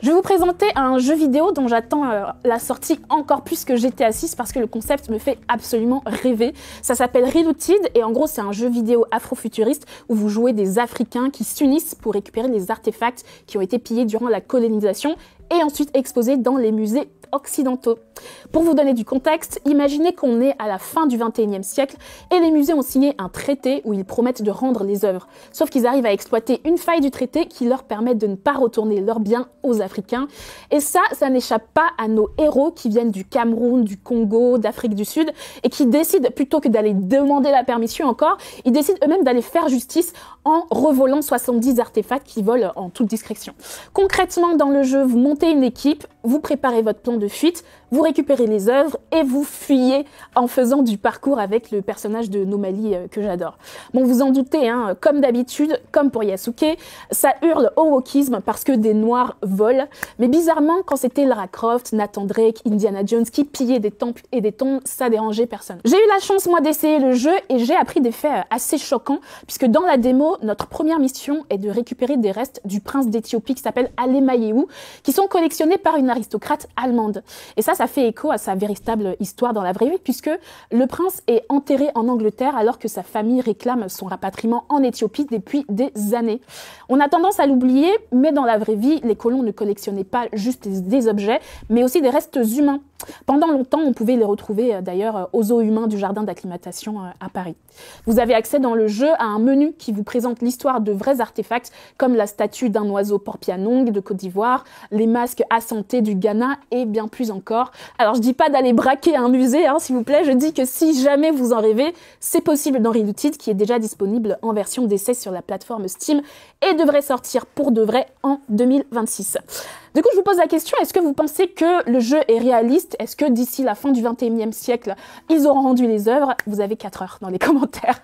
Je vais vous présenter un jeu vidéo dont j'attends la sortie encore plus que GTA 6 parce que le concept me fait absolument rêver. Ça s'appelle Reloaded et en gros c'est un jeu vidéo afrofuturiste où vous jouez des Africains qui s'unissent pour récupérer les artefacts qui ont été pillés durant la colonisation et ensuite exposés dans les musées occidentaux. Pour vous donner du contexte, imaginez qu'on est à la fin du 21e siècle et les musées ont signé un traité où ils promettent de rendre les œuvres. Sauf qu'ils arrivent à exploiter une faille du traité qui leur permet de ne pas retourner leurs biens aux Africains. Et ça n'échappe pas à nos héros qui viennent du Cameroun, du Congo, d'Afrique du Sud et qui décident, plutôt que d'aller demander la permission encore, ils décident eux-mêmes d'aller faire justice en revolant 70 artefacts qui volent en toute discrétion. Concrètement, dans le jeu, vous montez une équipe, vous préparez votre plan de fuite, vous récupérez les œuvres et vous fuyez en faisant du parcours avec le personnage de Nomali que j'adore. Bon, vous en doutez, hein, comme d'habitude, comme pour Yasuke, ça hurle au wokisme parce que des noirs volent. Mais bizarrement, quand c'était Lara Croft, Nathan Drake, Indiana Jones qui pillaient des temples et des tombes, ça dérangeait personne. J'ai eu la chance, moi, d'essayer le jeu et j'ai appris des faits assez choquants puisque dans la démo, notre première mission est de récupérer des restes du prince d'Éthiopie qui s'appelle Alemayehu, qui sont collectionnés par une aristocrate allemande. Et ça fait écho à sa véritable histoire dans la vraie vie, puisque le prince est enterré en Angleterre alors que sa famille réclame son rapatriement en Éthiopie depuis des années. On a tendance à l'oublier, mais dans la vraie vie, les colons ne collectionnaient pas juste des objets, mais aussi des restes humains. Pendant longtemps, on pouvait les retrouver d'ailleurs aux zoos humains du jardin d'acclimatation à Paris. Vous avez accès dans le jeu à un menu qui vous présente l'histoire de vrais artefacts comme la statue d'un oiseau porpianong de Côte d'Ivoire, les masques assentés du Ghana et bien plus encore. Alors je dis pas d'aller braquer un musée, hein, s'il vous plaît, je dis que si jamais vous en rêvez, c'est possible dans Reloaded qui est déjà disponible en version d'essai sur la plateforme Steam et devrait sortir pour de vrai en 2026. Du coup, je vous pose la question, est-ce que vous pensez que le jeu est réaliste? Est-ce que d'ici la fin du 21e siècle, ils auront rendu les œuvres? Vous avez 4 heures dans les commentaires.